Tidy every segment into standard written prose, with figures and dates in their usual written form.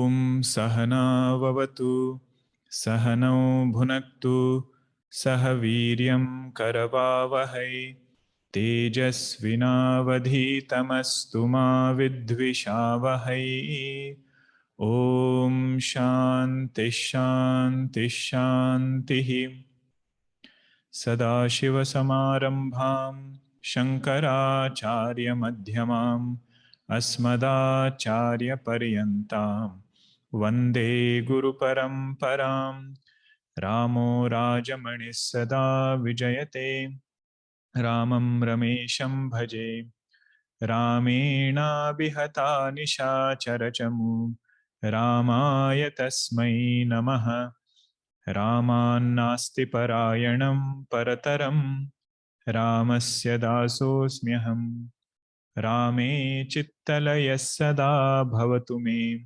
Om Sahana Vavatu Sahanau Bhunaktu Sahaviryam Karavavahai Tejasvinavadhitamastu ma vidvishavahai. Om Shanti Shanti Shanti. Sadashiva Samarambham Shankaracharya Madhyamam Asmadacharya Paryantam Vande Guru Paramparam. Ramo Rajamanis Sada Vijayate Ramam Ramesham Bhaje Ramena Bihata Nishacharachamu Ramaya Tasmai Namaha. Ramannasti Parayanam Parataram Ramasya Dasosmyaham. Rame Chittalaya Sada Bhavatu me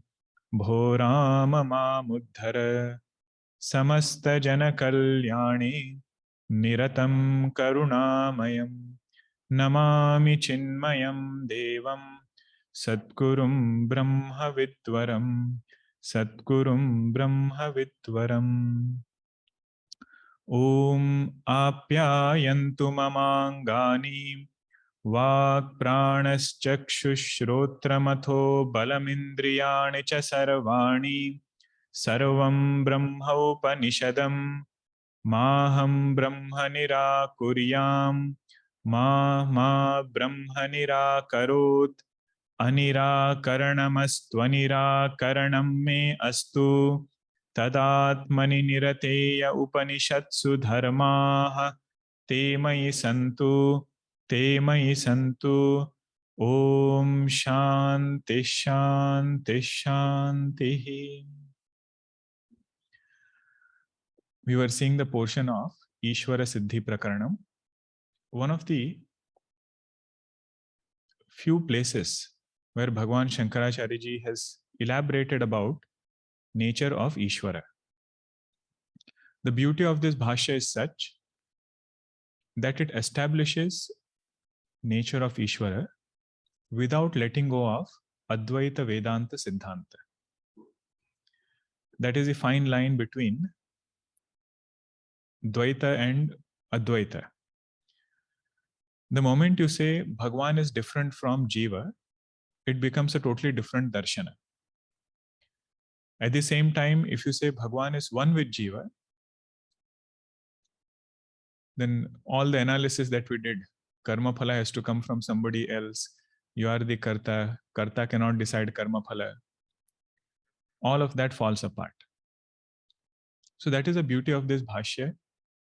Bho Rama Mamuddhara. Samasta Jana Kalyani Niratam Karunamayam. Namami Chinmayam Devam Satgurum Brahma Vidwaram. Satgurum Brahma Vidwaram. Om Apyayantu Mamangani Vak Pranaschakshushrotramatho Balamindriyani cha Sarvani Sarvam Brahma Upanishadam Maham Brahma Nirakuryam Ma Brahma Nirakarot Anirakaranamastvanirakaranam me astu Tadatmani nirateya upanishatsu dharmaha te mayi santu Om Shanti Shanti Shanti. We were seeing the portion of Ishwara Siddhi Parkarnam, one of the few places where Bhagwan Shankaracharya ji has elaborated about nature of Ishwara. The beauty of this bhashya is such that it establishes nature of Ishwara without letting go of Advaita Vedanta Siddhanta. That is a fine line between Dvaita and Advaita. The moment you say Bhagwan is different from Jiva, it becomes a totally different darshana. At the same time, if you say Bhagwan is one with Jiva, then all the analysis that we did, karma phala has to come from somebody else, you are the karta, karta cannot decide karma phala, all of that falls apart. So that is the beauty of this bhashya,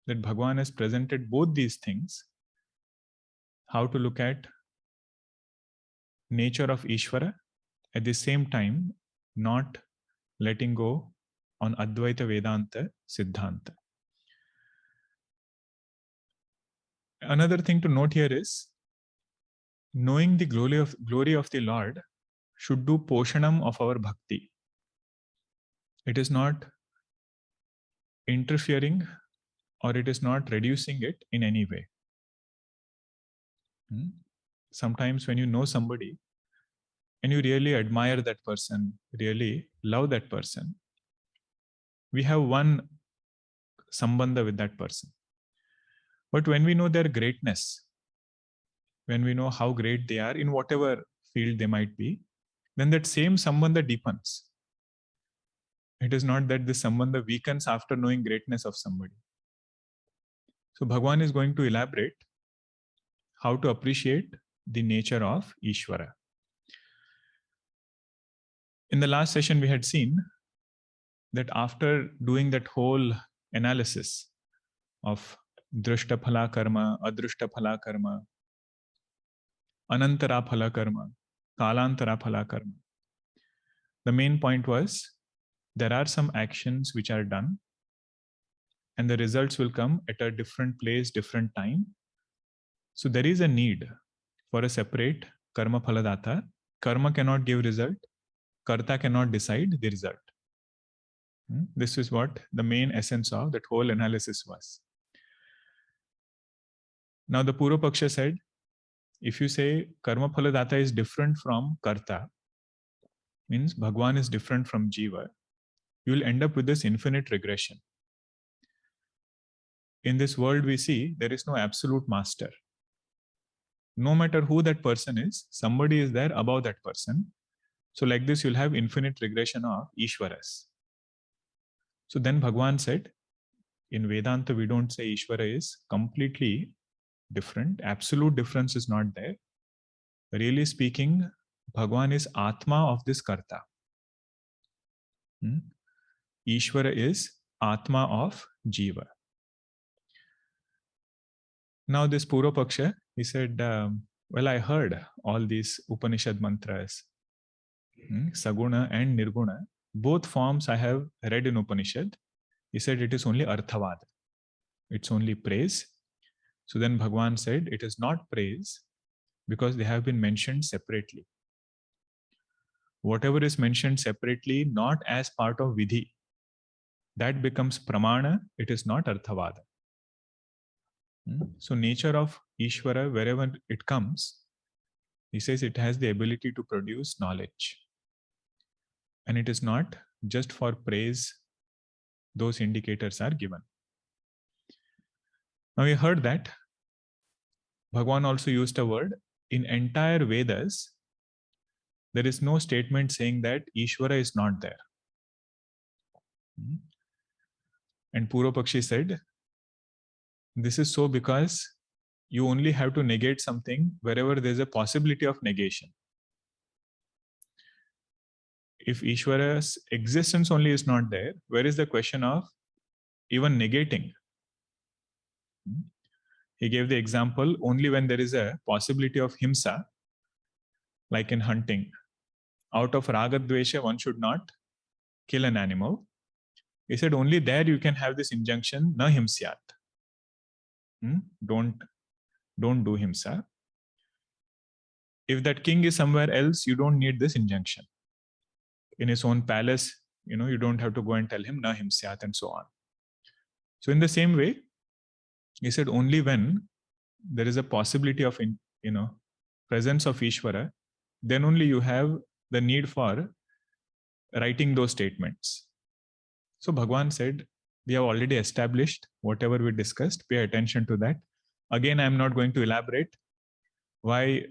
that Bhagwan has presented both these things, how to look at nature of Ishvara, at the same time not letting go on Advaita Vedanta Siddhanta. Another thing to note here is, knowing the glory of the Lord should do poshanam of our bhakti. It is not interfering or it is not reducing it in any way. Sometimes when you know somebody and you really admire that person, really love that person, we have one sambandha with that person. But when we know their greatness, when we know how great they are in whatever field they might be, then that same sambandha deepens. It is not that this sambandha weakens after knowing greatness of somebody. So Bhagwan is going to elaborate how to appreciate the nature of Ishvara. In the last session, we had seen that after doing that whole analysis of Drishta Phala Karma, Adrishta Phala Karma, Anantara Phala Karma, Kalantara Phala Karma, the main point was there are some actions which are done and the results will come at a different place, different time. So there is a need for a separate Karma Phaladata. Karma cannot give result. Karta cannot decide the result. This is what the main essence of that whole analysis was. Now the Poorva Paksha said, if you say Karma Phaladata is different from Karta, means Bhagwan is different from Jiva, you will end up with this infinite regression. In this world we see, there is no absolute master. No matter who that person is, somebody is there above that person. So like this, you'll have infinite regression of Ishwaras. So then Bhagwan said, in Vedanta, we don't say Ishvara is completely different. Absolute difference is not there. Really speaking, Bhagwan is Atma of this Karta. Ishvara is Atma of Jeeva. Now this Poorva Paksha, he said, well, I heard all these Upanishad mantras, Saguna and Nirguna. Both forms I have read in Upanishad. He said it is only Arthavad. It's only praise. So then Bhagwan said it is not praise because they have been mentioned separately. Whatever is mentioned separately, not as part of Vidhi, that becomes Pramana, it is not Arthavada. So nature of Ishvara, wherever it comes, he says it has the ability to produce knowledge. And it is not just for praise, those indicators are given. Now we heard that Bhagwan also used a word, in entire Vedas, there is no statement saying that Ishvara is not there. And Poorva Pakshi said, this is so because you only have to negate something wherever there is a possibility of negation. If Ishvara's existence only is not there, where is the question of even negating? He gave the example only when there is a possibility of himsa, like in hunting. Out of raga dvesha, one should not kill an animal. He said only there you can have this injunction, na himsyat. Don't do himsa. If that king is somewhere else, you don't need this injunction. In his own palace, you don't have to go and tell him na himsyat and so on. So in the same way, he said only when there is a possibility of presence of Ishvara, then only you have the need for writing those statements. So Bhagwan said, we have already established whatever we discussed, pay attention to that. Again, I'm not going to elaborate why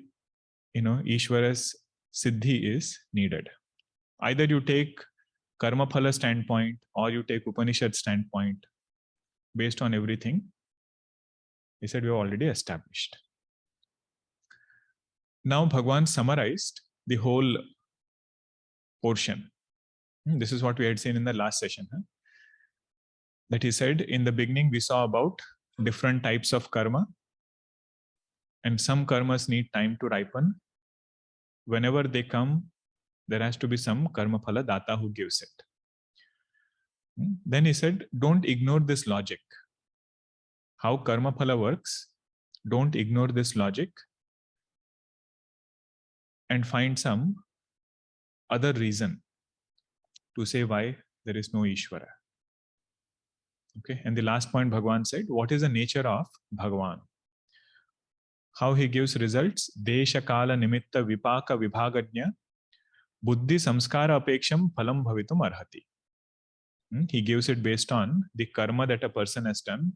Ishwara's Siddhi is needed. Either you take Karma Phala standpoint or you take Upanishad standpoint, based on everything, he said we have already established. Now Bhagwan summarized the whole portion. This is what we had seen in the last session. That he said, in the beginning we saw about different types of karma, and some karmas need time to ripen. Whenever they come, there has to be some karma phala data who gives it. Then he said, don't ignore this logic. How karma phala works, don't ignore this logic and find some other reason to say why there is no Ishvara. Okay, and the last point Bhagwan said, what is the nature of Bhagwan? How he gives results, Desha Kala Nimitta Vipaka Vibhagajna Buddhi Samskara Apeksham Phalam Bhavitum Arhati. He gives it based on the karma that a person has done,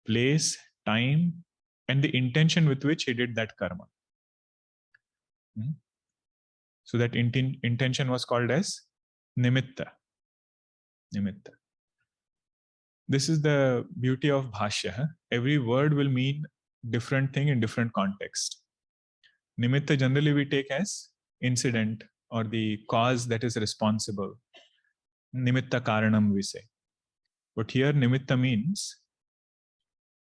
place, time, and the intention with which he did that karma. So that intention was called as Nimitta. Nimitta. This is the beauty of Bhashya. Every word will mean different thing in different context. Nimitta generally we take as incident or the cause that is responsible. Nimitta karanam we say. But here nimitta means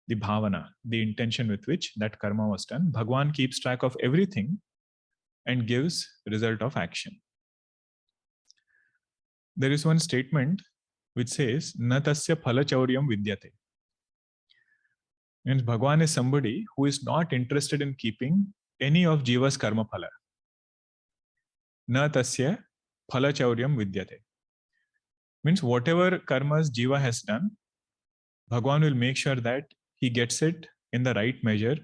the bhavana, the intention with which that karma was done. Bhagwan keeps track of everything and gives result of action. There is one statement which says, na tasya phala chauryam vidyate. Means Bhagwan is somebody who is not interested in keeping any of Jiva's karma phala. Na tasya phala chauryam vidyate. Means whatever karmas Jiva has done, Bhagwan will make sure that he gets it in the right measure.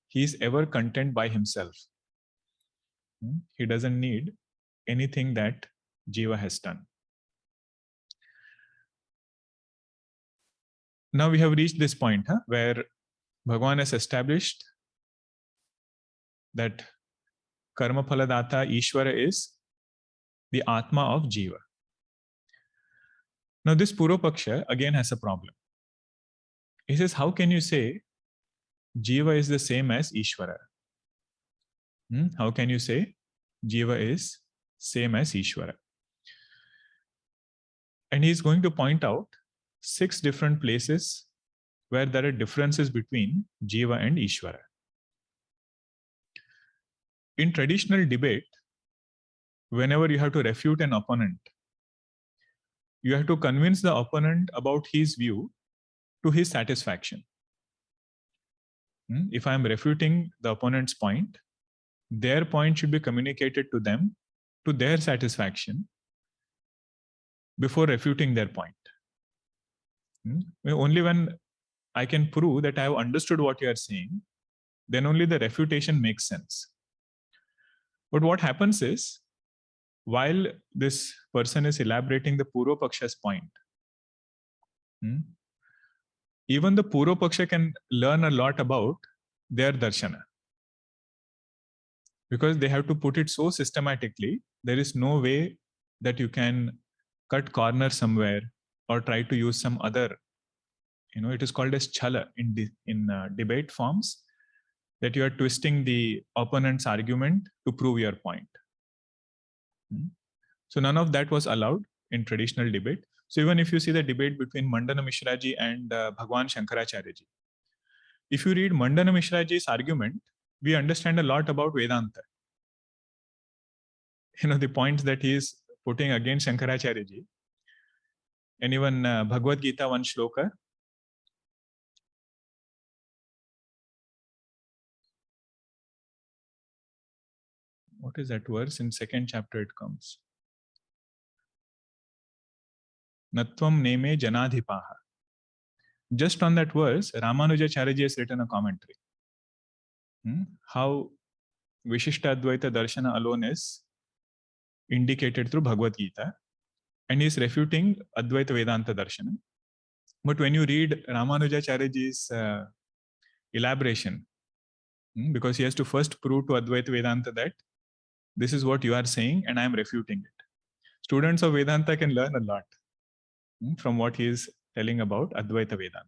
He is ever content by himself. He doesn't need anything that Jiva has done. Now we have reached this point where Bhagavan has established that Karma Phaladata Ishvara is the Atma of Jiva. Now this Poorva Paksha again has a problem. He says, how can you say Jiva is the same as Ishvara? How can you say Jiva is same as Ishvara? And he's going to point out 6 different places where there are differences between Jiva and Ishvara. In traditional debate, whenever you have to refute an opponent, you have to convince the opponent about his view to his satisfaction. If I am refuting the opponent's point, their point should be communicated to them to their satisfaction before refuting their point. Only when I can prove that I have understood what you are saying, then only the refutation makes sense. But what happens is, while this person is elaborating the Poorva Paksha's point, even the Poorva Paksha can learn a lot about their darshana. Because they have to put it so systematically, there is no way that you can cut corner somewhere or try to use some other, it is called as chala in debate forms, that you are twisting the opponent's argument to prove your point. So none of that was allowed in traditional debate. So even if you see the debate between Mandana Mishraji and Bhagwan Shankaracharyaji, if you read Mandana Mishraji's argument, we understand a lot about Vedanta. The points that he is putting against Shankaracharyaji. And even Bhagavad Gita, one shloka. What is that verse? In 2nd chapter it comes. Natvam neme janadhipaha. Just on that verse, Ramanujacharya has written a commentary. How Vishishta Advaita Darshana alone is indicated through Bhagavad Gita, and he is refuting Advaita Vedanta Darshana. But when you read Ramanujacharya's elaboration, because he has to first prove to Advaita Vedanta that this is what you are saying and I am refuting it. Students of Vedanta can learn a lot from what he is telling about Advaita Vedanta.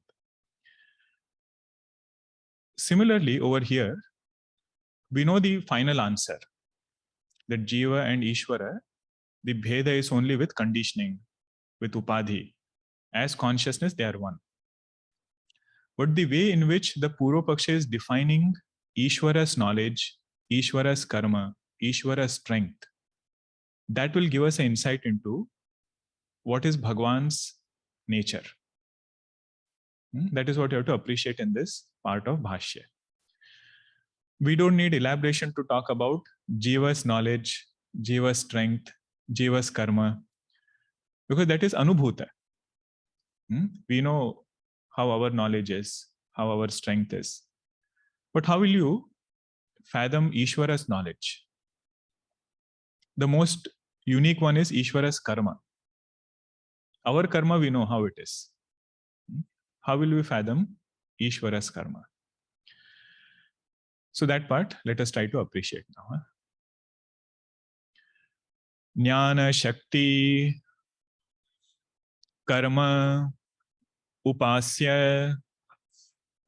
Similarly, over here, we know the final answer, that Jiva and Ishvara, the Bheda is only with conditioning, with Upadhi. As consciousness, they are one. But the way in which the Poorva Paksha is defining Ishvara's knowledge, Ishvara's karma, Ishvara's strength, that will give us an insight into what is Bhagwan's nature. That is what you have to appreciate in this part of Bhashya. We don't need elaboration to talk about Jiva's knowledge, Jiva's strength, Jiva's karma, because that is Anubhuta. We know how our knowledge is, how our strength is. But how will you fathom Ishvara's knowledge? The most unique one is Ishvara's karma. Our karma, we know how it is. How will we fathom Ishvara's karma? So that part, let us try to appreciate now. Jnana, Shakti, Karma, Upasya,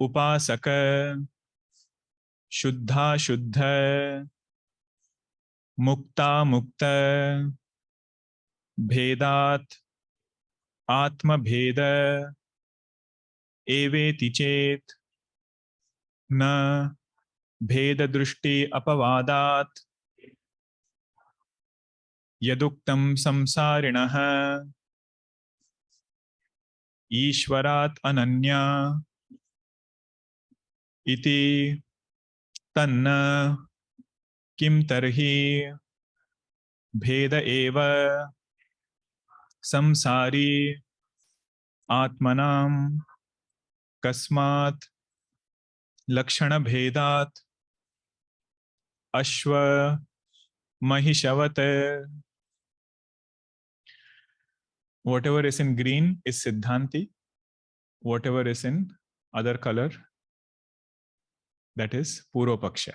Upasaka, Shuddha, Shuddha, Mukta, Mukta, Bhedat, Atma Bheda, Eveti Chet, Na, Bheda Drushti Apavadat, Yaduktam Samsarinaha, Ishwarat Ananya, Iti Tanna, Kim Tarhi, Bheda Eva, Samsari, Atmanam, Kasmat, Lakshana Bhedat, Ashva, Mahishavat. Whatever is in green is Siddhanti. Whatever is in other color, that is Poorva Paksha.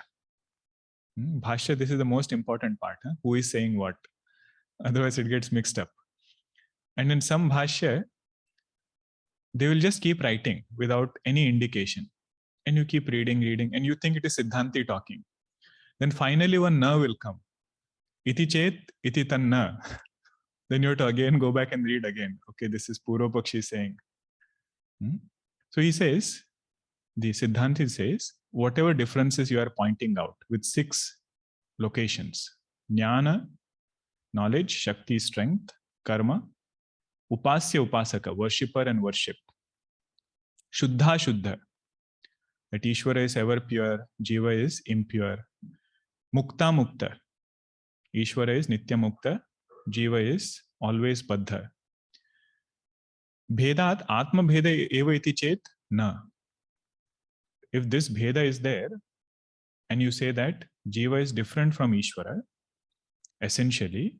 Bhashya, this is the most important part. Huh? Who is saying what? Otherwise, it gets mixed up. And in some Bhashya, they will just keep writing without any indication. And you keep reading, and you think it is Siddhanti talking. Then finally one na will come. Iti chet, iti tan na. Then you have to again go back and read again. Okay, this is Poorva Pakshi saying. So he says, the Siddhanti says, whatever differences you are pointing out with 6 locations, Jnana, knowledge, Shakti, strength, Karma, Upasya, Upasaka, worshipper and worshipped, Shuddha, Shuddha, that Ishwara is ever pure, Jiva is impure, Mukta, Mukta, Ishwara is Nitya Mukta, Jiva is always Baddha. Bhedat, Atma Bheda eva iti chet, na. If this Bheda is there, and you say that Jiva is different from Ishwara, essentially,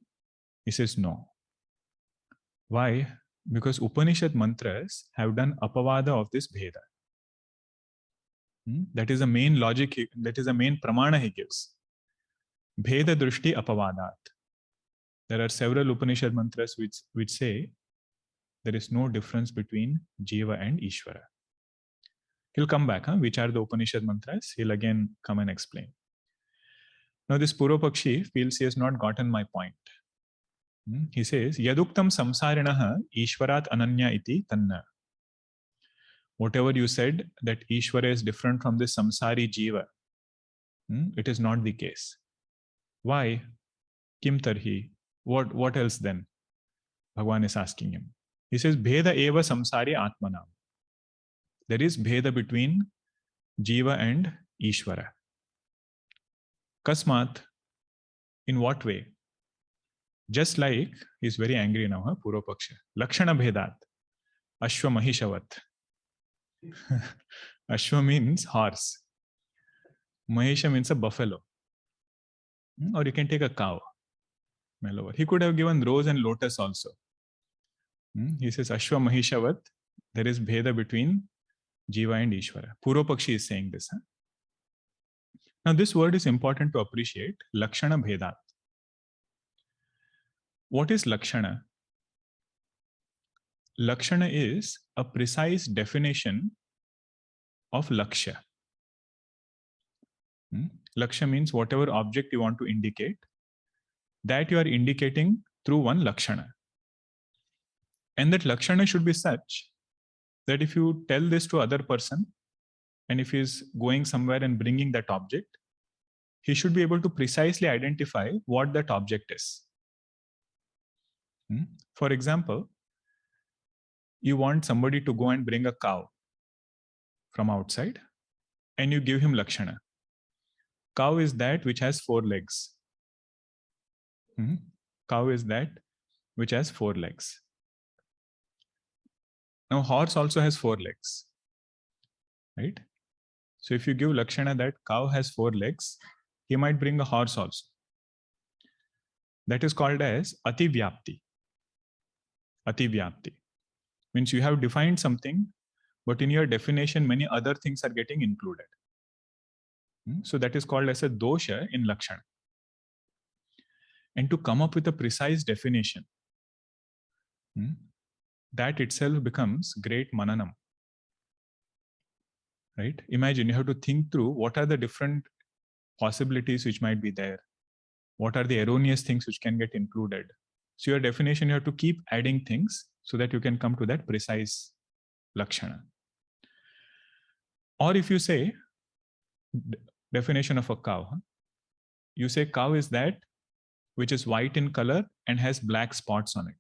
he says no. Why? Because Upanishad mantras have done apavada of this Bheda. That is the main logic, that is the main pramana he gives. Bheda drushti apavadat. There are several Upanishad mantras which say there is no difference between Jiva and Ishvara. He'll come back, which are the Upanishad mantras. He'll again come and explain. Now this Poorva Pakshi feels he has not gotten my point. He says, Yaduktam samsarinaha Ishwarat ananya iti tanna. Whatever you said, that Ishvara is different from this samsari Jiva, it is not the case. Why? Kim tarhi? What else then? Bhagavan is asking him. He says, Bheda eva samsari atmanam. There is Bheda between Jiva and Ishvara. Kasmat, in what way? Just like, he's very angry now, Poorva Paksha. Lakshana Bhedat, Ashwa Mahishavat. Ashwa means horse. Mahisha means a buffalo. Or you can take a cow. He could have given rose and lotus also. He says, Ashwa Mahishavat, there is Bheda between Jiva and Ishvara. Poorva Pakshi is saying this. Now this word is important to appreciate. Lakshana Bhedat. What is Lakshana? Lakshana is a precise definition of Lakshya. Lakshya means whatever object you want to indicate, that you are indicating through one Lakshana. And that Lakshana should be such that if you tell this to other person, and if he is going somewhere and bringing that object, he should be able to precisely identify what that object is. For example, you want somebody to go and bring a cow from outside, and you give him Lakshana. Cow is that which has 4 legs. Cow is that which has 4 legs. Now horse also has 4 legs, right? So if you give Lakshana that cow has 4 legs, he might bring a horse also. That is called as Ativyapti. Ativyapti means you have defined something, but in your definition, many other things are getting included. So that is called as a dosha in Lakshana. And to come up with a precise definition, that itself becomes great mananam. Right? Imagine you have to think through what are the different possibilities which might be there. What are the erroneous things which can get included? So your definition, you have to keep adding things so that you can come to that precise Lakshana. Or if you say, definition of a cow, you say cow is that which is white in color and has black spots on it.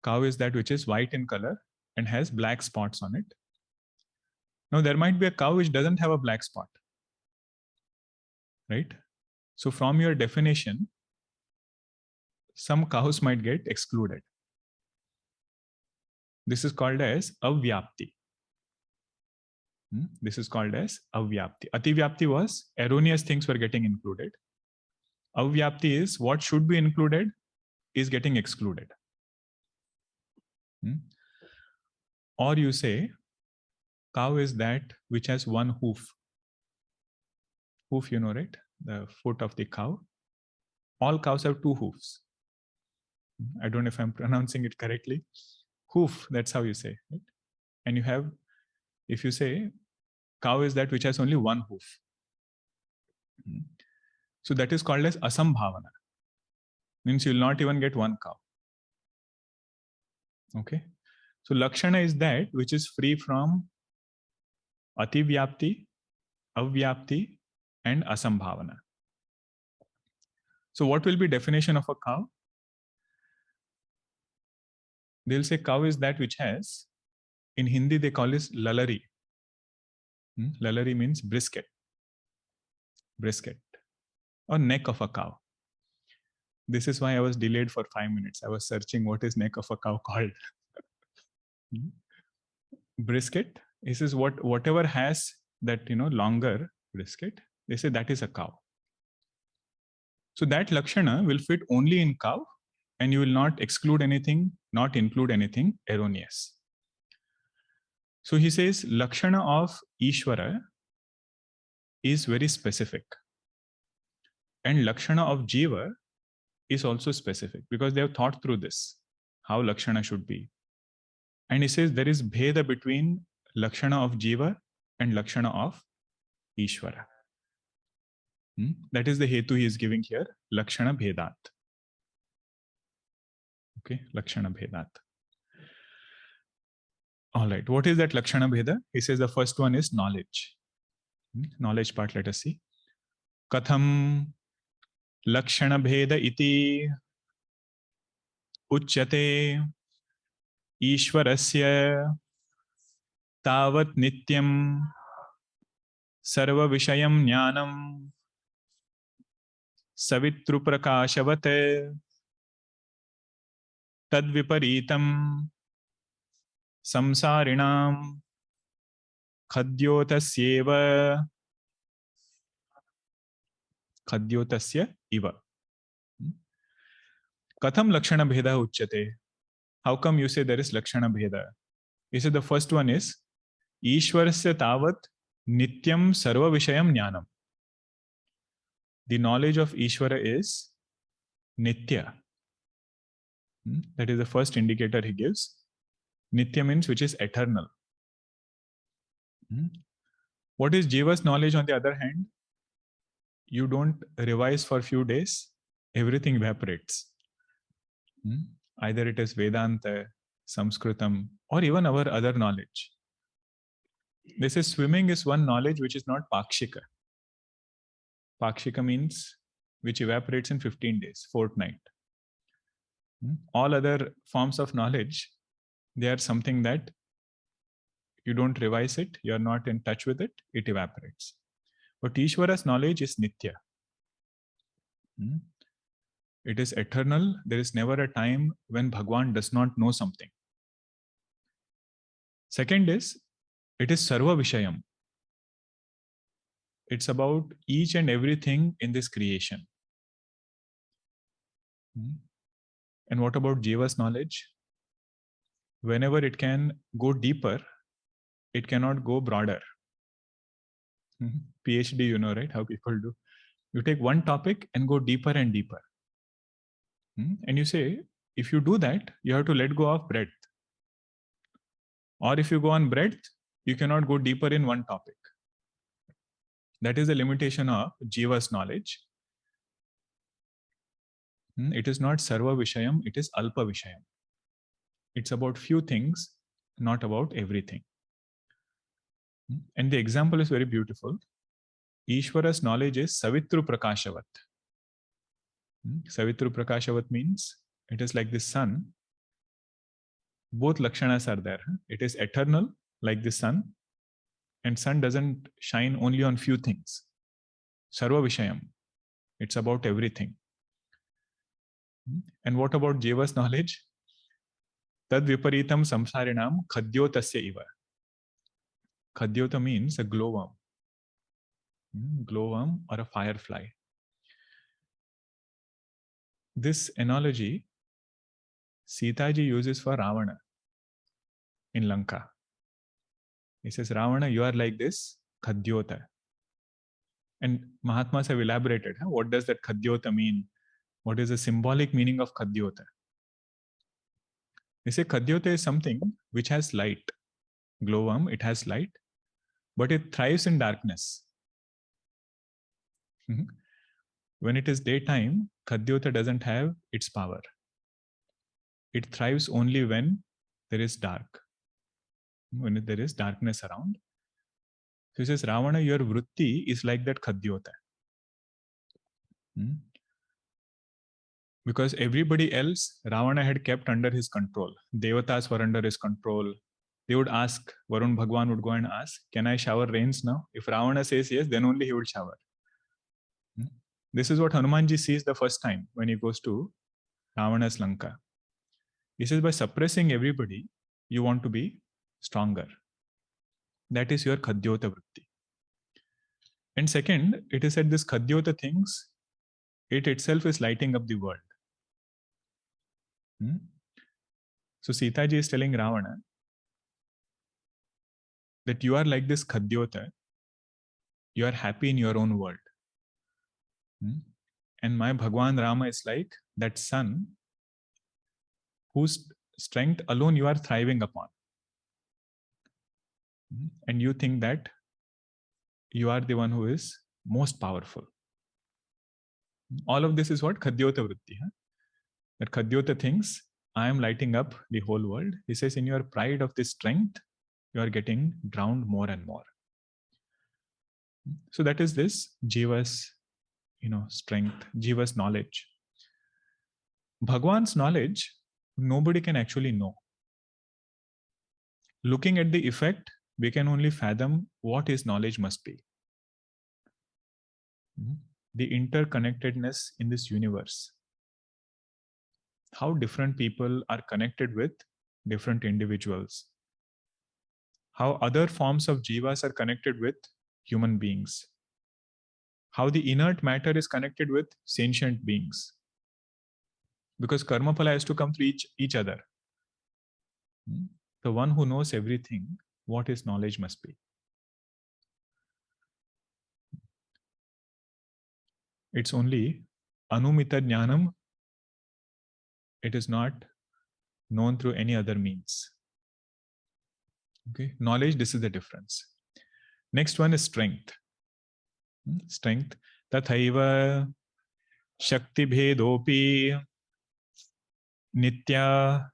Cow is that which is white in color and has black spots on it. Now there might be a cow which doesn't have a black spot, right? So from your definition, some cows might get excluded. This is called as Avvyapti. This is called as Avvyapti. Ativyapti was erroneous things were getting included. Avvyapti is what should be included is getting excluded. Or you say, cow is that which has one hoof. Hoof, you know, right? The foot of the cow. All cows have two hoofs. I don't know if I'm pronouncing it correctly. Hoof, that's how you say, right? And you have, if you say, cow is that which has only one hoof. So that is called as Asambhavana. Means you will not even get one cow. Okay. So Lakshana is that which is free from Ativyapti, Avvyapti, and Asambhavana. So what will be definition of a cow? They'll say cow is that which has, in Hindi they call it lalari. Lalari means brisket. Brisket. Or neck of a cow. This is why I was delayed for 5 minutes. I was searching what is neck of a cow called. Brisket. This is whatever has that, longer brisket. They say that is a cow. So that Lakshana will fit only in cow, and you will not exclude anything, not include anything erroneous. So he says Lakshana of Ishwara is very specific. And Lakshana of Jeeva is also specific because they have thought through this, how Lakshana should be. And he says there is Bheda between Lakshana of Jeeva and Lakshana of Ishwara. That is the Hetu he is giving here, Lakshana Bhedat. Okay, Lakshana Bhedat. All right, what is that Lakshana Bheda? He says the first one is knowledge. Knowledge part, let us see. Katham Lakshana Bheda iti uchyate Ishwarasya tavat nityam sarva vishayam jnanam savitru prakashavate tad viparitam samsarinam khadyotasyeva khadyotasya iva. Katham Lakshana Bheda uchyate. How come you say there is Lakshana Bheda? He said the first one is Ishwarasya tavat nityam sarva vishayam jnanam. The knowledge of Ishwara is nitya. That is the first indicator he gives. Nitya means which is eternal. What is Jiva's knowledge on the other hand? You don't revise for a few days, everything evaporates. Either it is Vedanta, Sanskritam, or even our other knowledge. They say swimming is one knowledge which is not Pakshika. Pakshika means which evaporates in 15 days, fortnight. All other forms of knowledge, they are something that you don't revise it, you are not in touch with it, it evaporates. But Ishwara's knowledge is Nitya. It is eternal. There is never a time when Bhagwan does not know something. Second is, it is Sarva Vishayam. It's about each and everything in this creation. And what about Jiva's knowledge? Whenever it can go deeper, it cannot go broader. PhD, you know, right? How people do. You take one topic and go deeper and deeper. And you say, if you do that, you have to let go of breadth. Or if you go on breadth, you cannot go deeper in one topic. That is the limitation of Jiva's knowledge. It is not Sarva Vishayam, it is Alpa Vishayam. It's about few things, not about everything. And the example is very beautiful. Ishwara's knowledge is Savitru Prakashavat. Savitru Prakashavat means it is like the sun. Both Lakshanas are there. It is eternal, like the sun. And sun doesn't shine only on few things. Sarva Vishayam. It's about everything. And what about Jiva's knowledge? Tad viparitam samsarinam khadyotasya iva. Khadyota means a glowworm. Glowworm or a firefly. This analogy Sitaji uses for Ravana in Lanka. He says, Ravana, you are like this Khadyota. And Mahatmas have elaborated. What does that Khadyota mean? What is the symbolic meaning of Khadyota? They say Khadyota is something which has light. Glowworm, it has light, but it thrives in darkness. When it is daytime, Khadyota doesn't have its power. It thrives only when there is dark, when there is darkness around. So he says, Ravana, your vritti is like that Khadyota. Because everybody else, Ravana had kept under his control. Devatas were under his control. They would ask, Varun Bhagwan would go and ask, can I shower rains now? If Ravana says yes, then only he would shower. This is what Hanumanji sees the first time when he goes to Ravana's Lanka. He says, by suppressing everybody, you want to be stronger. That is your Khadyota vritti. And second, it is said this Khadyota things, it itself is lighting up the world. So Sitaji is telling Ravana that you are like this Khadyota, you are happy in your own world. And my Bhagwan Rama is like that sun whose strength alone you are thriving upon. And you think that you are the one who is most powerful. All of this is what Khadyota vritti. That Khadyota thinks, I am lighting up the whole world. He says, in your pride of this strength, you are getting drowned more and more. So that is this Jiva's, strength, Jiva's knowledge. Bhagwan's knowledge, nobody can actually know. Looking at the effect, we can only fathom what his knowledge must be. The interconnectedness in this universe. How different people are connected with different individuals. How other forms of jivas are connected with human beings. How the inert matter is connected with sentient beings. Because karma phala has to come through each other. The one who knows everything, what his knowledge must be. It's only anumita jnanam. It is not known through any other means. Okay, knowledge, this is the difference. Next one is strength. Strength. Tathaiva shakti bhedopi nitya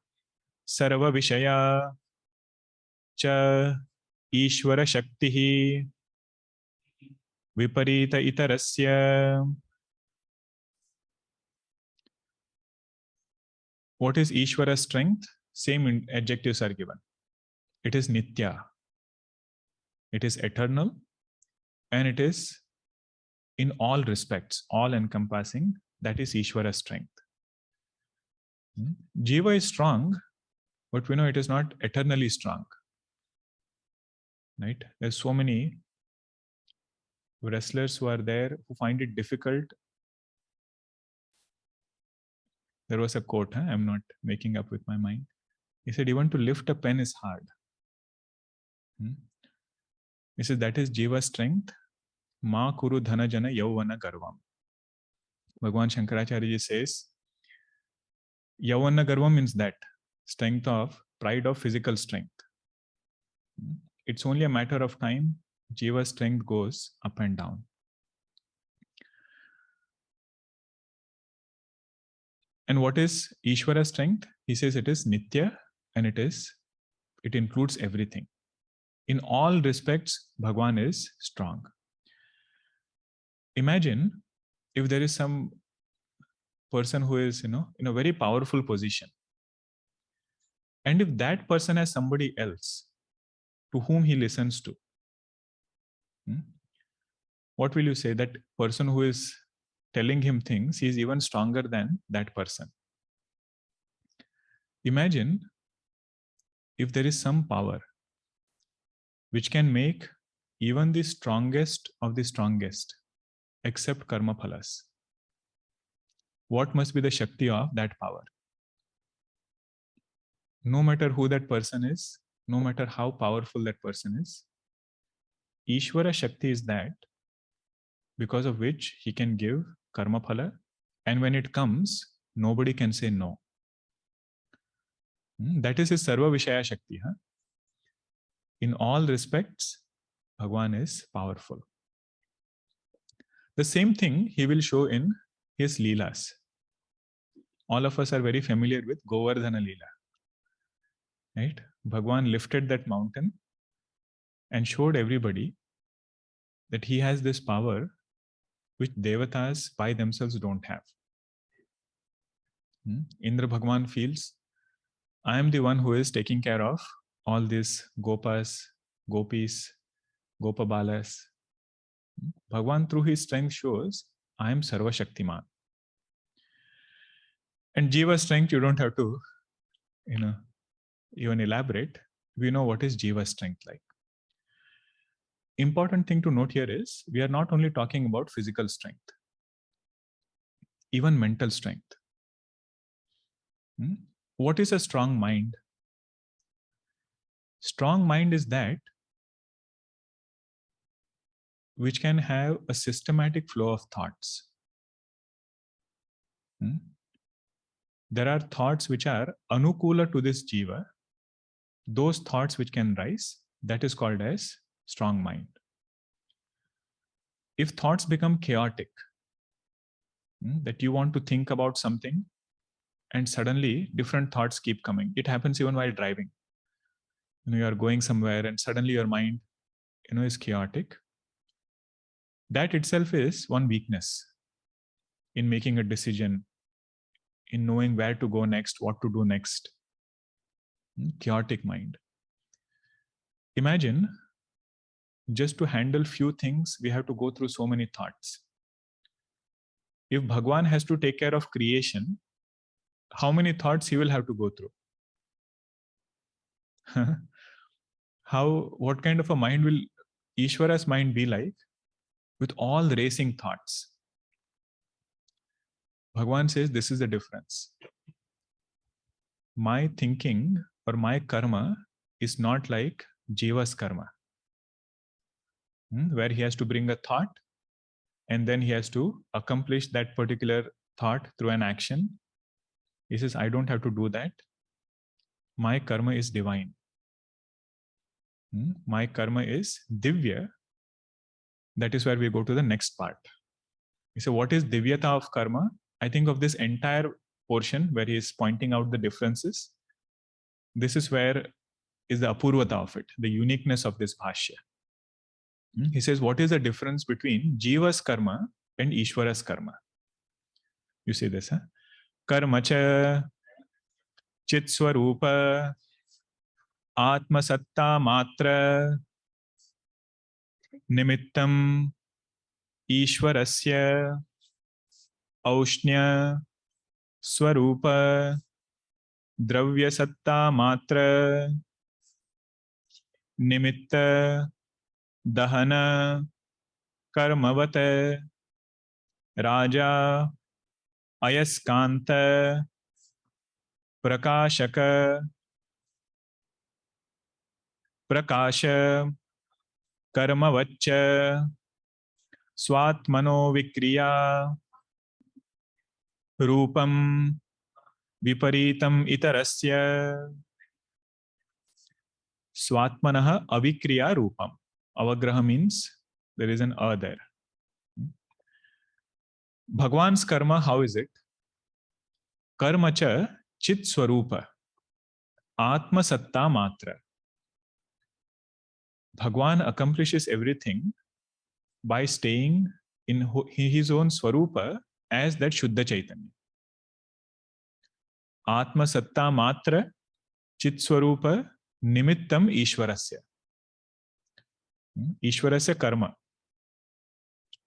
sarva vishaya cha Ishwara shaktihi viparita itarasya. What is Ishwara's strength? Same adjectives are given. It is nitya. It is eternal. And it is in all respects, all encompassing. That is Ishwara's strength. Jiva is strong, but we know it is not eternally strong. Right? There's so many wrestlers who are there who find it difficult. There was a quote, I'm not making up with my mind. He said, even to lift a pen is hard. He says, that is Jiva's strength. Ma kuru dhana jana yavana garvam. Bhagwan Shankaracharya says, yavana garvam means that strength of pride of physical strength. It's only a matter of time. Jiva's strength goes up and down. And what is Ishwara's strength? He says it is nitya, and it includes everything. In all respects, Bhagwan is strong. Imagine if there is some person who is, in a very powerful position. And if that person has somebody else to whom he listens to, what will you say? That person who is telling him things, he is even stronger than that person. Imagine if there is some power which can make even the strongest of the strongest accept karma phalas. What must be the Shakti of that power? No matter who that person is, no matter how powerful that person is, Ishwara Shakti is that because of which he can give karma phala, and when it comes, nobody can say no. That is his Sarva Vishaya Shakti. Huh? In all respects, Bhagwan is powerful. The same thing he will show in his Leelas. All of us are very familiar with Govardhana Leela. Right? Bhagwan lifted that mountain and showed everybody that he has this power which Devatas by themselves don't have. Indra Bhagwan feels, I am the one who is taking care of all these Gopas, Gopis, Gopabalas. Bhagwan through his strength shows, I am Sarva Shaktiman. And Jiva's strength, you don't have to, even elaborate. We know what is Jiva's strength like. Important thing to note here is, we are not only talking about physical strength, even mental strength. What is a strong mind? Strong mind is that which can have a systematic flow of thoughts. There are thoughts which are anukula to this jiva. Those thoughts which can rise, that is called as strong mind. If thoughts become chaotic, that you want to think about something and suddenly different thoughts keep coming. It happens even while driving. You are going somewhere and suddenly your mind is chaotic. That itself is one weakness in making a decision, in knowing where to go next, what to do next. Chaotic mind. Imagine, just to handle few things, we have to go through so many thoughts. If Bhagwan has to take care of creation, how many thoughts he will have to go through? What kind of a mind will Ishwara's mind be like with all racing thoughts? Bhagwan says this is the difference. My thinking or my karma is not like Jiva's karma, where he has to bring a thought and then he has to accomplish that particular thought through an action. He says, I don't have to do that. My karma is divine. My karma is divya. That is where we go to the next part. So what is divyata of karma? I think of this entire portion where he is pointing out the differences. This is where is the apurvata of it, the uniqueness of this bhashya. He says, what is the difference between Jiva's karma and Ishwara's karma? You see this, huh? Karma cha chit swarupa atma satta matra nimittam Ishwarasya aushnya swarupa dravya satta matra nimitta dahana karmavata raja ayaskanta prakashaka prakasha karmavaccha swatmano vikriya rupam viparitam itarasya swatmanah avikriya rupam. Avagraha means there is an a there. Bhagwan's karma, how is it? Karma cha chit swarupa atma satta matra. Bhagwan accomplishes everything by staying in his own swarupa as that Shuddha Chaitanya. Atma satta matra chit swarupa nimittam Ishwarasya. Ishwarasya karma.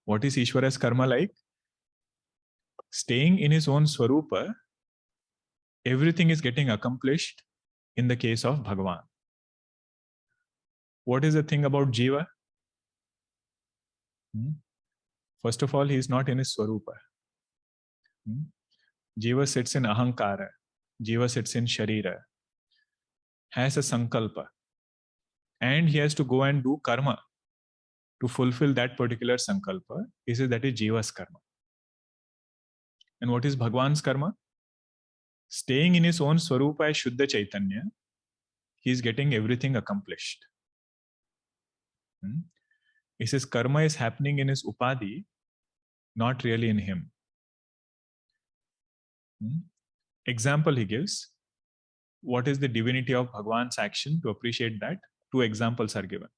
What is Ishwara's karma like? Staying in his own swarupa, everything is getting accomplished in the case of Bhagavan. What is the thing about Jiva? First of all, he is not in his Swarupa. Jiva sits in Ahankara. Jiva sits in Sharira. Has a Sankalpa. And he has to go and do karma to fulfill that particular Sankalpa. He says that is Jiva's karma. And what is Bhagwan's karma? Staying in his own Swarupa as Shuddha Chaitanya, he is getting everything accomplished. He says karma is happening in his Upadhi, not really in him. Example he gives. What is the divinity of Bhagwan's action? To appreciate that, 2 examples are given.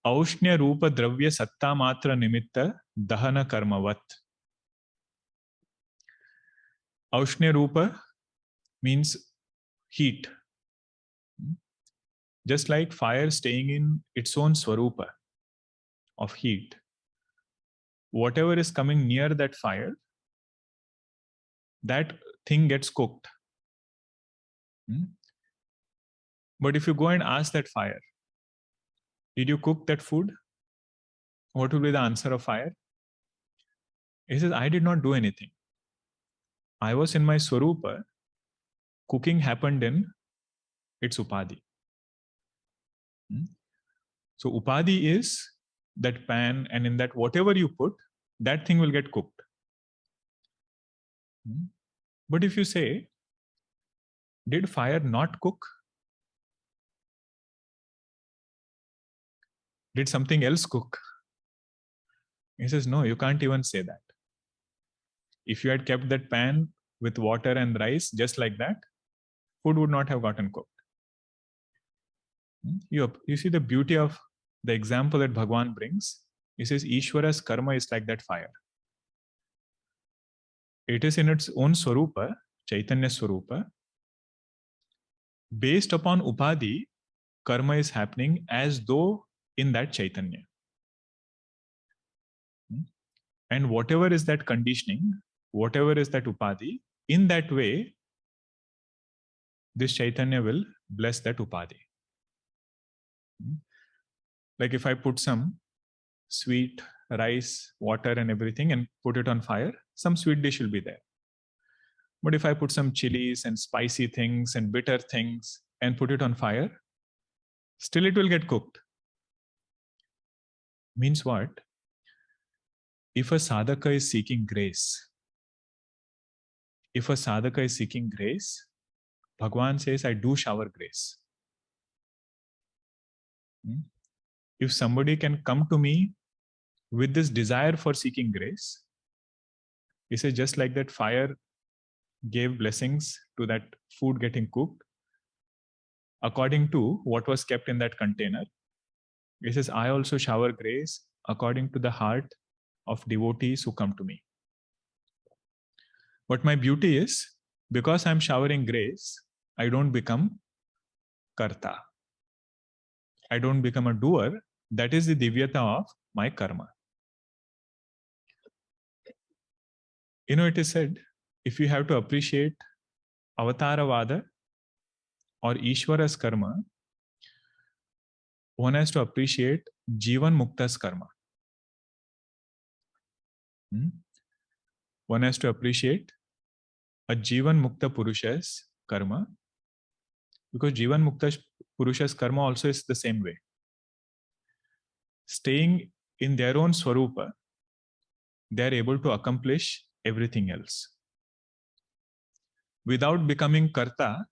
Aushnya Rupa Dravya Satta Matra Nimitta Dahana Karmavat. Aushnya Rupa means heat. Just like fire staying in its own Swarupa of heat, whatever is coming near that fire, that thing gets cooked. But if you go and ask that fire, did you cook that food? What will be the answer of fire? He says, I did not do anything. I was in my Swarupa. Cooking happened in its Upadhi. So Upadhi is that pan, and in that whatever you put, that thing will get cooked. But if you say, did fire not cook? Did something else cook? He says, no, you can't even say that. If you had kept that pan with water and rice just like that, food would not have gotten cooked. You see the beauty of the example that Bhagwan brings. He says, Ishwara's karma is like that fire. It is in its own Swarupa, Chaitanya Swarupa. Based upon Upadhi, karma is happening as though in that Chaitanya. And whatever is that conditioning, whatever is that Upadhi, in that way, this Chaitanya will bless that Upadhi. Like if I put some sweet rice, water and everything and put it on fire, some sweet dish will be there. But if I put some chilies and spicy things and bitter things and put it on fire, still it will get cooked. Means what? If a sadhaka is seeking grace, Bhagwan says, I do shower grace. If somebody can come to me with this desire for seeking grace, he says, just like that fire gave blessings to that food getting cooked, according to what was kept in that container, he says, I also shower grace according to the heart of devotees who come to me. But my beauty is, because I'm showering grace, I don't become karta. I don't become a doer. That is the divyata of my karma. It is said, if you have to appreciate Avataravada or Ishwara's karma, one has to appreciate Jivan Mukta's karma. One has to appreciate a Jivan Mukta Purusha's karma, because Jivan Mukta Purusha's karma also is the same way. Staying in their own Swarupa, they are able to accomplish everything else. Without becoming karta,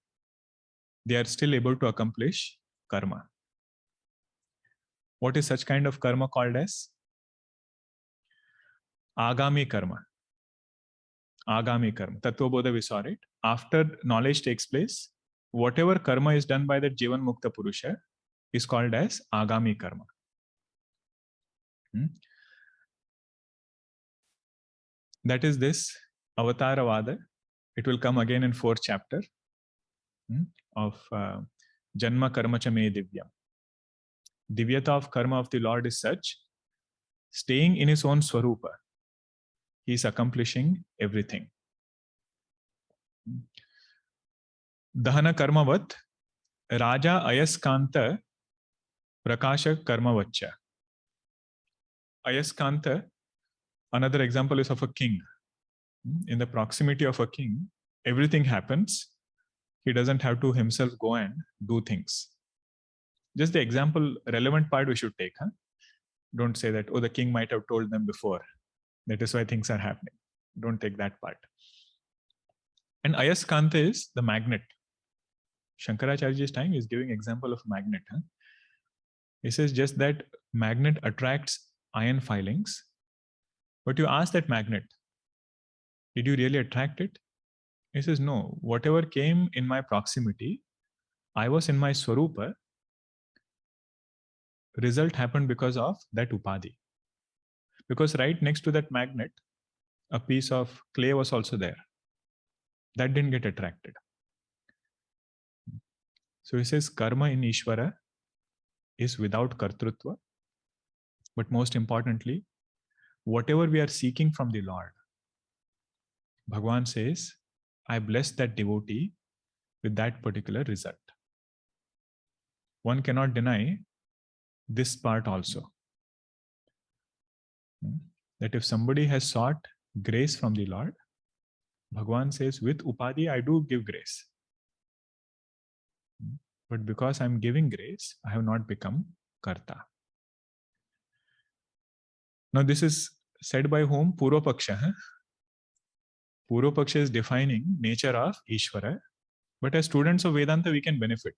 they are still able to accomplish karma. What is such kind of karma called as? Agami karma. Agami karma. Tattva Bodha we saw it. After knowledge takes place, whatever karma is done by the Jivan Mukta Purusha is called as Agami karma. That is this Avataravada. It will come again in 4th chapter of Janma Karma Cha Me Divyam. Divyata of karma of the Lord is such, staying in his own Swarupa, he is accomplishing everything. Dahana Karmavat, Raja Ayaskanta Prakasha Karma Vacha. Ayaskanta, another example is of a king. In the proximity of a king, everything happens. He doesn't have to himself go and do things. Just the example, relevant part we should take. Huh? Don't say that, oh, the king might have told them before. That is why things are happening. Don't take that part. And Ayaskanta is the magnet. Shankaracharya's time is giving example of magnet. Huh? He says just that magnet attracts iron filings. But you ask that magnet, did you really attract it? He says, no, whatever came in my proximity, I was in my Swarupa. Result happened because of that Upadhi. Because right next to that magnet, a piece of clay was also there. That didn't get attracted. So he says, karma in Ishwara is without kartrutva. But most importantly, whatever we are seeking from the Lord, Bhagavan says, I bless that devotee with that particular result. One cannot deny this part also. That if somebody has sought grace from the Lord, Bhagavan says, with Upadhi, I do give grace. But because I'm giving grace, I have not become Karta. Now this is said by whom? Poorva Paksha. Huh? Poorva Paksha is defining nature of Ishwara. But as students of Vedanta, we can benefit.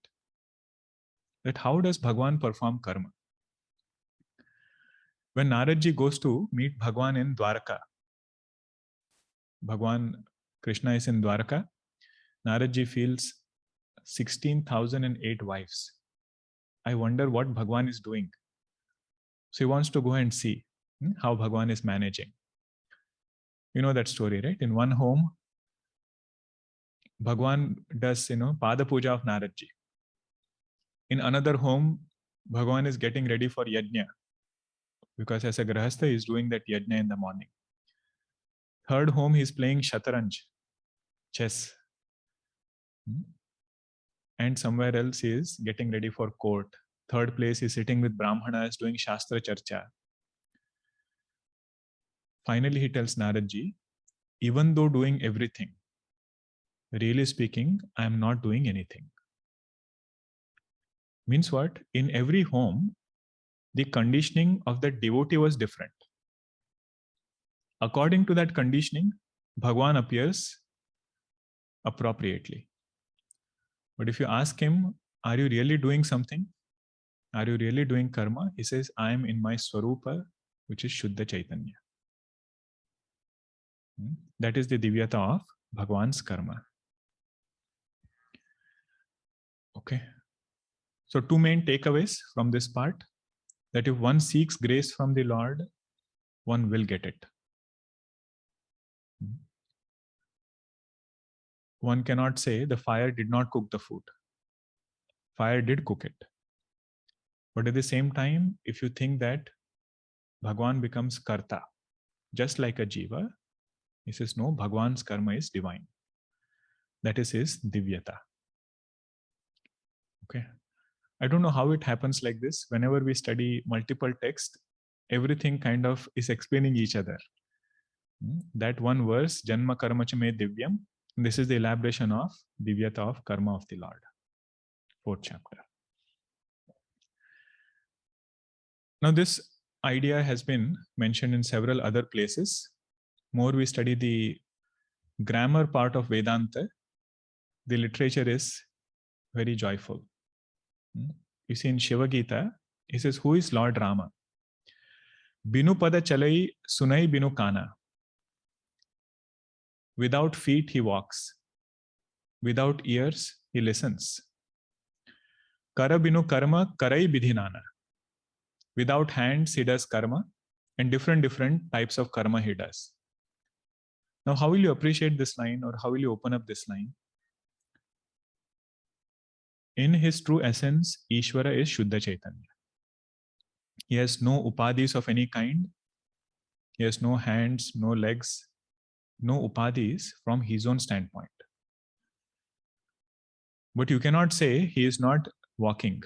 That how does Bhagavan perform karma? When Naradji goes to meet Bhagavan in Dwaraka, Bhagavan Krishna is in Dwaraka, Naradji feels 16,008 wives. I wonder what Bhagavan is doing. So he wants to go and see how Bhagavan is managing. You know that story, right? In one home, Bhagavan does, Pada Puja of Naradji. In another home, Bhagavan is getting ready for Yajna. Because as a Grahastha, he is doing that Yajna in the morning. Third home, he is playing Shataranj, chess. And somewhere else, he is getting ready for court. Third place, he is sitting with Brahmanas doing Shastra Charcha. Finally, he tells Naradji, even though doing everything, really speaking, I am not doing anything. Means what? In every home, the conditioning of the devotee was different. According to that conditioning, Bhagavan appears appropriately. But if you ask him, are you really doing something? Are you really doing karma? He says, I am in my Swarupa, which is Shuddha Chaitanya. That is the Divyata of Bhagavan's karma. Okay. So two main takeaways from this part, that if one seeks grace from the Lord, one will get it. One cannot say the fire did not cook the food. Fire did cook it. But at the same time, if you think that Bhagavan becomes Karta, just like a Jiva, he says, no, Bhagavan's karma is divine. That is his Divyata. Okay. I don't know how it happens like this. Whenever we study multiple texts, everything kind of is explaining each other. That one verse, Janma Karma Chame Divyam, this is the elaboration of Divyata of Karma of the Lord. 4th chapter. Now this idea has been mentioned in several other places. More we study the grammar part of Vedanta, the literature is very joyful. You see in Shiva Gita, he says, who is Lord Rama? Binu pada chalai sunai binu kana. Without feet he walks. Without ears he listens. Kara binu karma karai bidhinana. Without hands he does karma, and different types of karma he does. Now how will you appreciate this line, or how will you open up this line? In his true essence, Ishwara is Shuddha Chaitanya. He has no upadhis of any kind. He has no hands, no legs, no upadhis from his own standpoint. But you cannot say he is not walking.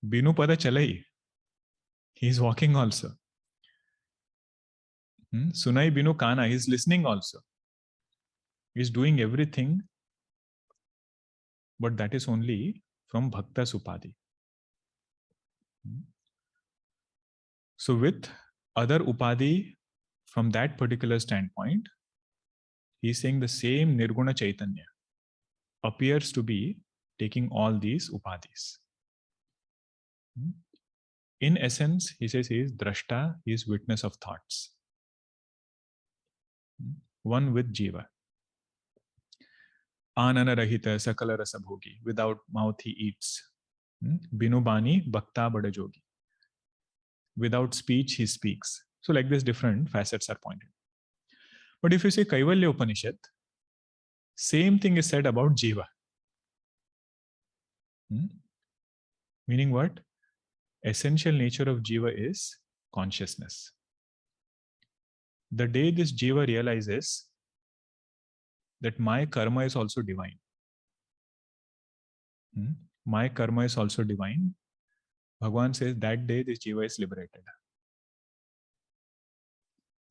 Binu pada chalai. He is walking also. Sunai binu kana. He is listening also. He is doing everything, but that is only from bhakta supadi. So with other upadi, from that particular standpoint, he is saying the same Nirguna Chaitanya appears to be taking all these upadis. In essence, he says he is drashta, he is witness of thoughts. One with Jiva. Anana rahita sakala rasa bhogi. Without mouth he eats. Binubani bhakta badajogi. Without speech he speaks. So like this, different facets are pointed. But if you say Kaivalya Upanishad, same thing is said about Jiva. Meaning what? Essential nature of Jiva is consciousness. The day this Jiva realizes that my karma is also divine. My karma is also divine. Bhagavan says that day this Jiva is liberated.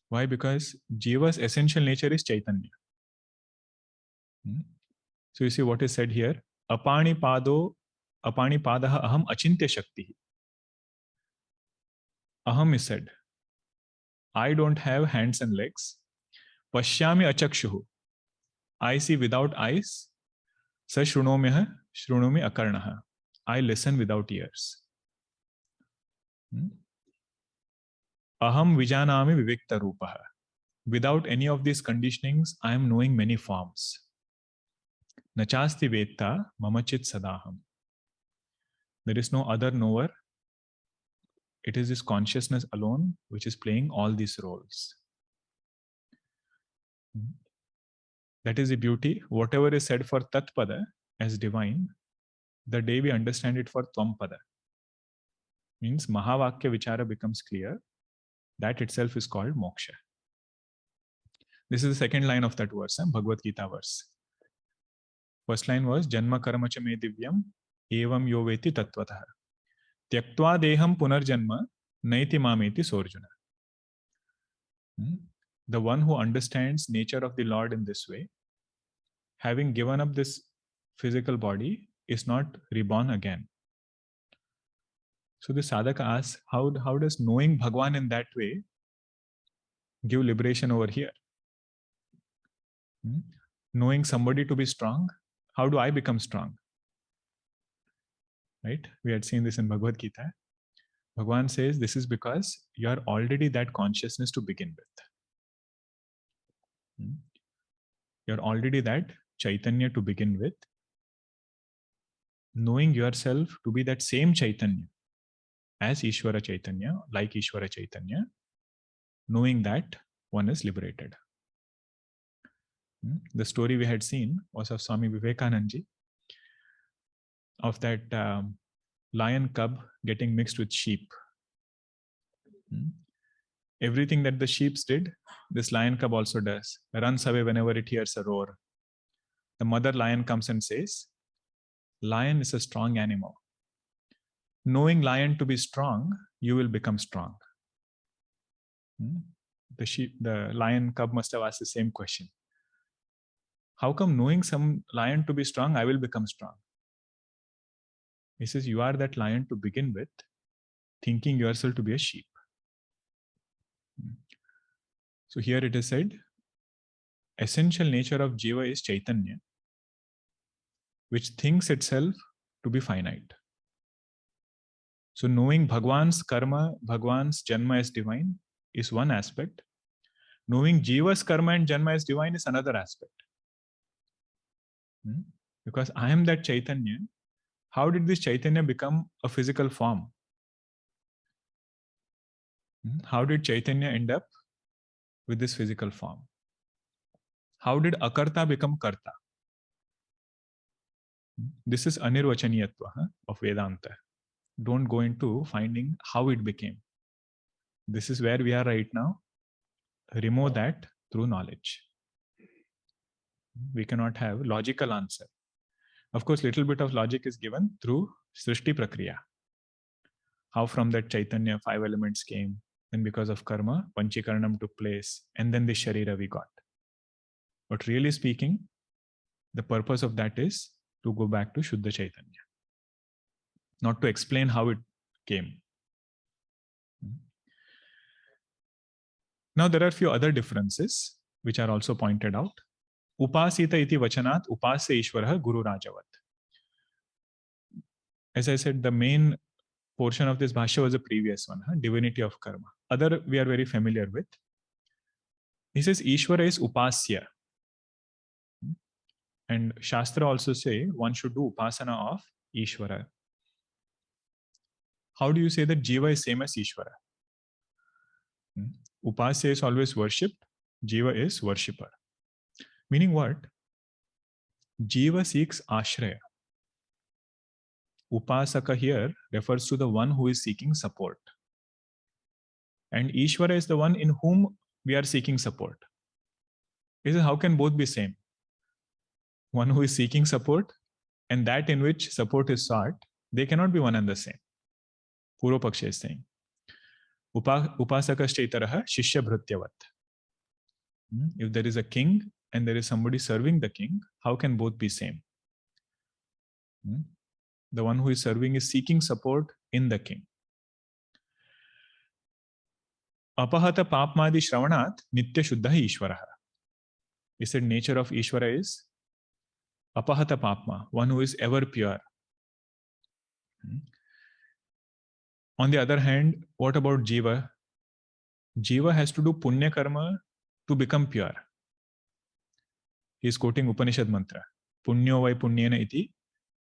Why? Because Jiva's essential nature is Chaitanya. So you see what is said here. Apani padaha aham achintya shakti. Aham is said. I don't have hands and legs. Pashyami achakshuhu. I see without eyes. Sa shrunomyaha shrunomi akarnaha. I listen without ears. Aham vijanami vivikta rupaha. Without any of these conditionings, I am knowing many forms. Nachasti vetta mamachit sadaham. There is no other knower. It is this consciousness alone which is playing all these roles. That is the beauty. Whatever is said for Tatpada as divine, the day we understand it for Tvampada, means Mahavakya Vichara becomes clear. That itself is called moksha. This is the second line of that verse, Bhagavad Gita verse. First line was Janma karma cha me divyam evam yoveti tattvataha tyaktva deham punarjanma naiti mameti sorjuna. The one who understands nature of the Lord in this way, having given up this physical body, is not reborn again. So the sadhaka asks, how does knowing Bhagwan in that way give liberation over here? Knowing somebody to be strong, how do I become strong? Right? We had seen this in Bhagavad Gita. Bhagwan says this is because you are already that consciousness to begin with. You're already that Chaitanya to begin with. Knowing yourself to be that same Chaitanya as Ishwara Chaitanya, like Ishwara Chaitanya, knowing that one is liberated. The story we had seen was of Swami Vivekananda, of that lion cub getting mixed with sheep. Everything that the sheep did, this lion cub also does. Runs away whenever it hears a roar. The mother lion comes and says, lion is a strong animal. Knowing lion to be strong, you will become strong. The lion cub must have asked the same question. How come knowing some lion to be strong, I will become strong? He says, you are that lion to begin with, thinking yourself to be a sheep. So here it is said, essential nature of Jiva is Chaitanya, which thinks itself to be finite. So knowing Bhagwan's karma, Bhagwan's janma as divine is one aspect. Knowing Jiva's karma and janma as divine is another aspect. Because I am that Chaitanya, how did this Chaitanya become a physical form? How did Chaitanya end up with this physical form? How did Akarta become Karta? This is Anirvachaniyatva of Vedanta. Don't go into finding how it became. This is where we are right now. Remove that through knowledge. We cannot have logical answer. Of course, little bit of logic is given through Srishti Prakriya. how from that Chaitanya 5 elements came, and because of karma, Panchikaranam took place, and then the Sharira we got. But really speaking, the purpose of that is to go back to Shuddha Chaitanya, not to explain how it came. Now there are a few other differences which are also pointed out. Upasita iti vachanat upasya Ishwarah Guru Rajavat. As I said, the main portion of this bhashya was the previous one, divinity of karma. Other we are very familiar with. He says Ishwara is upasya. And Shastra also say one should do upasana of Ishwara. How do you say that Jiva is same as Ishwara? Upasya is always worshipped, Jiva is worshipper. Meaning what? Jiva seeks ashraya. Upasaka here refers to the one who is seeking support. And Ishwara is the one in whom we are seeking support. He says, how can both be same? One who is seeking support and that in which support is sought, they cannot be one and the same. Poorva Paksha is saying. Upasakaschaitaraha shishya bhrutyavat. If there is a king and there is somebody serving the king, how can both be same? The one who is serving is seeking support in the king. Apahata papmadi shravanat nitya shuddha ishvaraha. He said nature of Ishwara is apahata papma, one who is ever pure. On the other hand, what about Jiva? Jiva has to do punya karma to become pure. He is quoting Upanishad mantra. Punyo vai punyena iti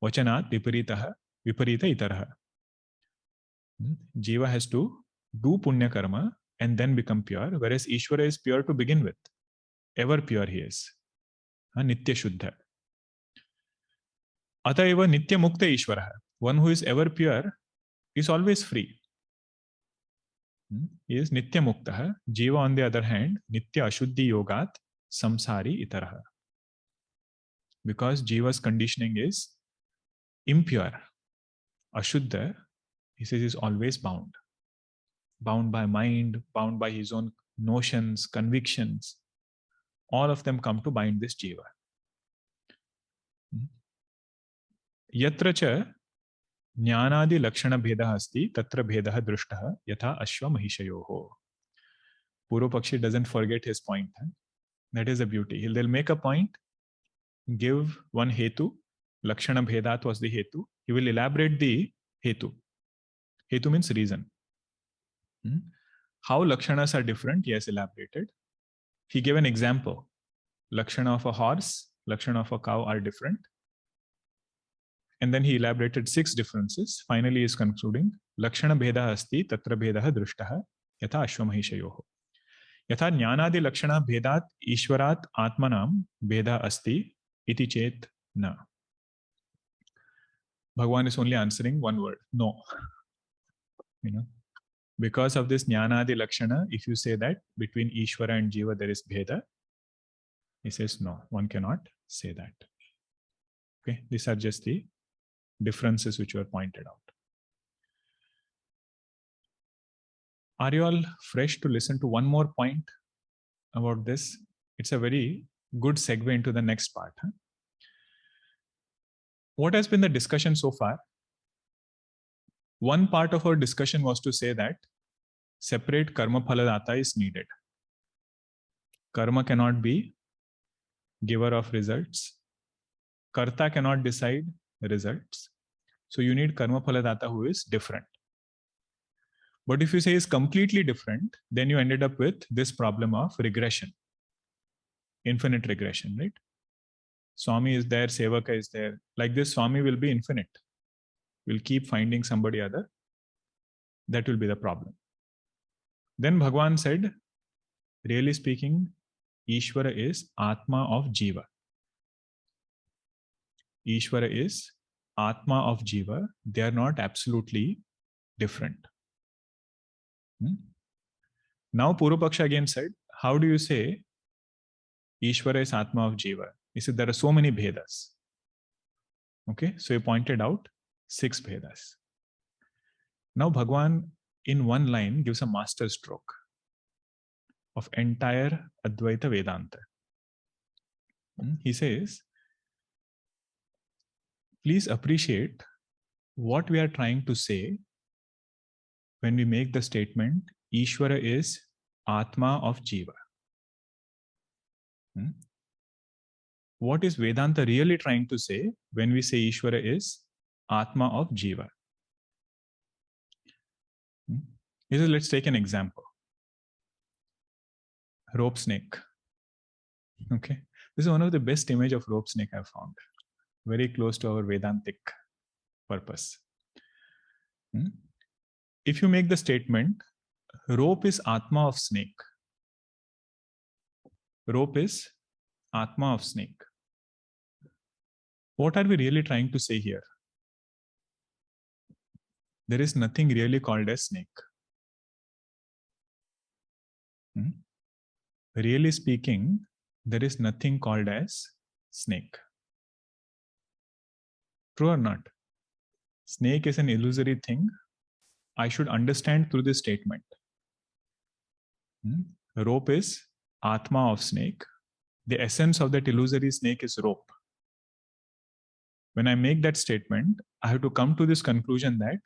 vachanat viparita itaraha. Jiva has to do punya karma and then become pure, whereas Ishwara is pure to begin with. Ever pure he is. Nitya shuddha. Atayeva nitya mukta Ishwara. One who is ever pure is always free. He is nitya mukta. Jiva on the other hand, nitya ashuddhi yogat samsari itaraha. Because Jiva's conditioning is impure. Ashuddha, he says, is always bound. Bound by mind, bound by his own notions, convictions. All of them come to bind this Jiva. Yatra cha jnanadi lakshana bheda asti tatra bheda drushtah yatha ashva mahishayoho. Poorva Paksha doesn't forget his point. That is the beauty. They'll make a point, give one hetu. Lakshana bhedat was the hetu. He will elaborate the hetu. Hetu means reason. How lakshanas are different, he has elaborated. He gave an example. Lakshana of a horse, lakshana of a cow are different. And then he elaborated 6 differences. Finally, he is concluding, Lakshana bheda asti tatra bheda drushtah yatha ashwamahishayoho. Yatha jnanadi lakshana bhedat ishwarat atmanam bheda asti iti chet na. Bhagavan is only answering one word, no. Because of this jnanadi lakshana, if you say that between Ishwara and Jiva there is bheda, he says no, one cannot say that. Okay, these are just the differences which were pointed out. Are you all fresh to listen to one more point about this? It's a very good segue into the next part. What has been the discussion so far? One part of our discussion was to say that separate karma phaladata is needed. Karma cannot be giver of results. Karta cannot decide the results. So you need karma phaladata who is different. But if you say is completely different, then you ended up with this problem of regression. Infinite regression, right? Swami is there, Sevaka is there. Like this, Swami will be infinite. We'll keep finding somebody other. That will be the problem. Then Bhagavan said, really speaking, Ishwara is Atma of Jeeva. Ishwara is Atma of Jeeva. They are not absolutely different. Now Poorva Paksha again said, how do you say Ishwara is Atma of Jeeva? He said there are so many bhedas. Okay, so he pointed out 6 bhedas. Now Bhagwan in one line gives a master stroke of entire Advaita Vedanta. He says, please appreciate what we are trying to say when we make the statement, Ishwara is Atma of Jeeva. What is Vedanta really trying to say when we say Ishwara is Atma of Jeeva? He says, let's take an example. Rope snake. Okay. This is one of the best image of rope snake I've found. Very close to our Vedantic purpose. If you make the statement, rope is Atma of snake. Rope is Atma of snake. What are we really trying to say here? There is nothing really called as snake. Really speaking, there is nothing called as snake. True or not? Snake is an illusory thing. I should understand through this statement. Rope is Atma of snake. The essence of that illusory snake is rope. When I make that statement, I have to come to this conclusion that,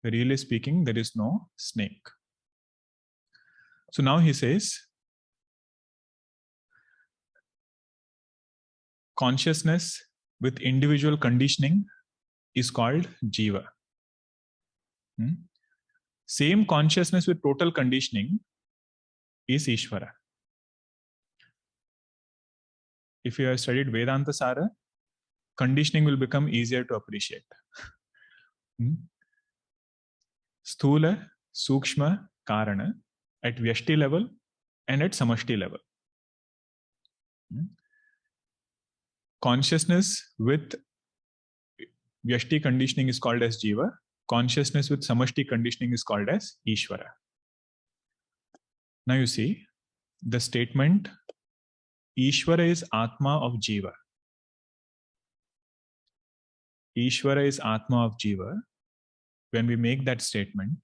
really speaking, there is no snake. So now he says, consciousness with individual conditioning is called Jiva. Same consciousness with total conditioning is Ishvara. If you have studied Vedanta Sara, conditioning will become easier to appreciate. Sthula, Sukshma, Karana at Vyashti level and at Samashti level. Consciousness with Vyashti conditioning is called as Jiva. Consciousness with Samashti conditioning is called as Ishvara. Now you see, the statement, Ishvara is Atma of Jiva. Ishvara is Atma of Jiva. When we make that statement,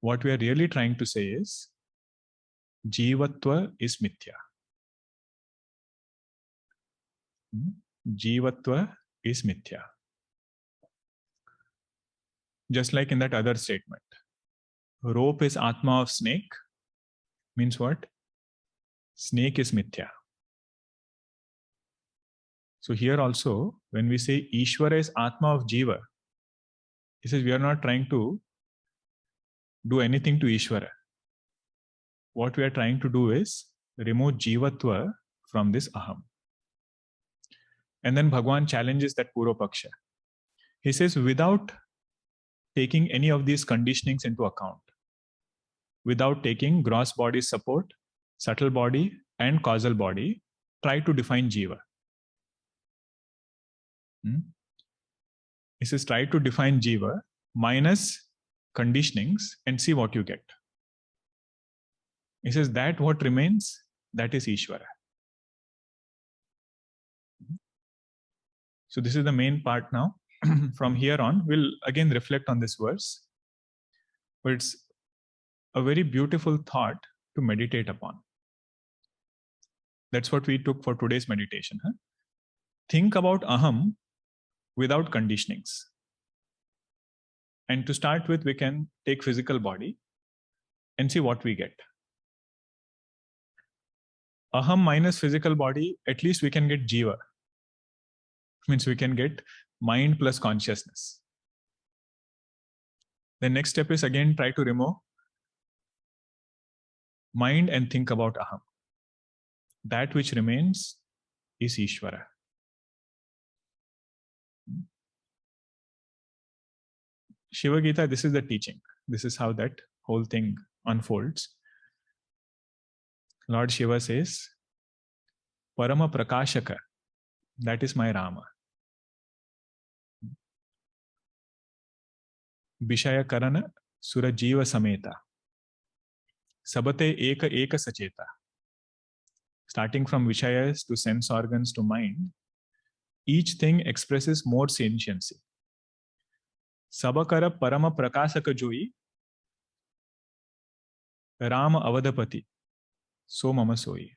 what we are really trying to say is, Jivatva is Mithya. Jivatva is Mithya. Just like in that other statement. Rope is Atma of snake. Means what? Snake is Mithya. So here also, when we say Ishvara is Atma of Jiva, he says we are not trying to do anything to Ishvara. What we are trying to do is remove Jivatva from this Aham. And then Bhagwan challenges that Poorva Paksha. He says, without taking any of these conditionings into account, without taking gross body support, subtle body, and causal body, try to define Jiva. He says, try to define Jiva minus conditionings and see what you get. He says that what remains, that is Ishvara. So this is the main part now. From here on, we'll again reflect on this verse. But it's a very beautiful thought to meditate upon. That's what we took for today's meditation. Think about Aham without conditionings. And to start with, we can take physical body and see what we get. Aham minus physical body, at least we can get Jiva. Means we can get mind plus consciousness. The next step is again try to remove mind and think about Aham. That which remains is Ishvara. Shiva Gita, this is the teaching. This is how that whole thing unfolds. Lord Shiva says, Parama Prakashaka, that is my Rama. Vishaya Karana Sura Jeeva Sameta. Sabate Eka Eka Sacheta. Starting from Vishayas to sense organs to mind, each thing expresses more sentiency. सबकर परम प्रकाशक जोई Ram अवधपति so mama soyi.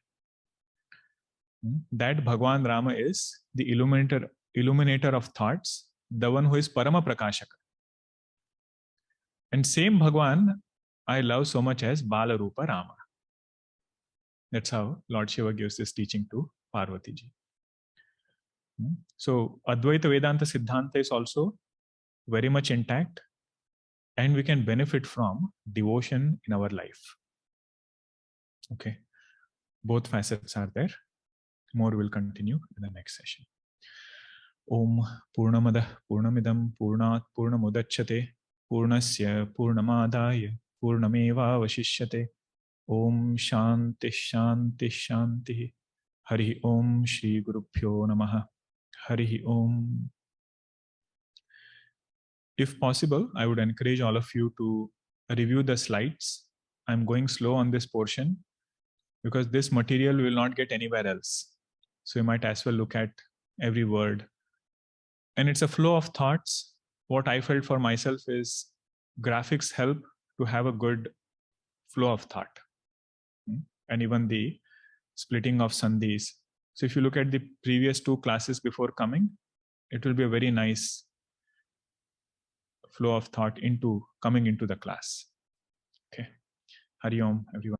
That Bhagwan Rama is the illuminator of thoughts, the one who is Parama Prakashaka. And same Bhagwan I love so much as Bala Rupa Rama. That's how Lord Shiva gives this teaching to Parvati ji. So Advaita Vedanta Siddhanta is also very much intact, and we can benefit from devotion in our life. Okay, both facets are there. More will continue in the next session. Om Purnamada Purnamidam Purnat Purnamudachyate Purnasya Purnamadaya Purnameva Vashishyate. Om Shanti Shanti Shanti. Hari Om Shri Gurubhyo Namaha. Hari Om. If possible, I would encourage all of you to review the slides. I'm going slow on this portion because this material will not get anywhere else. So you might as well look at every word. And it's a flow of thoughts. What I felt for myself is graphics help to have a good flow of thought. And even the splitting of sandhis. So if you look at the previous two classes before coming, it will be a very nice flow of thought into coming into the class. Okay. Hari Om, everyone.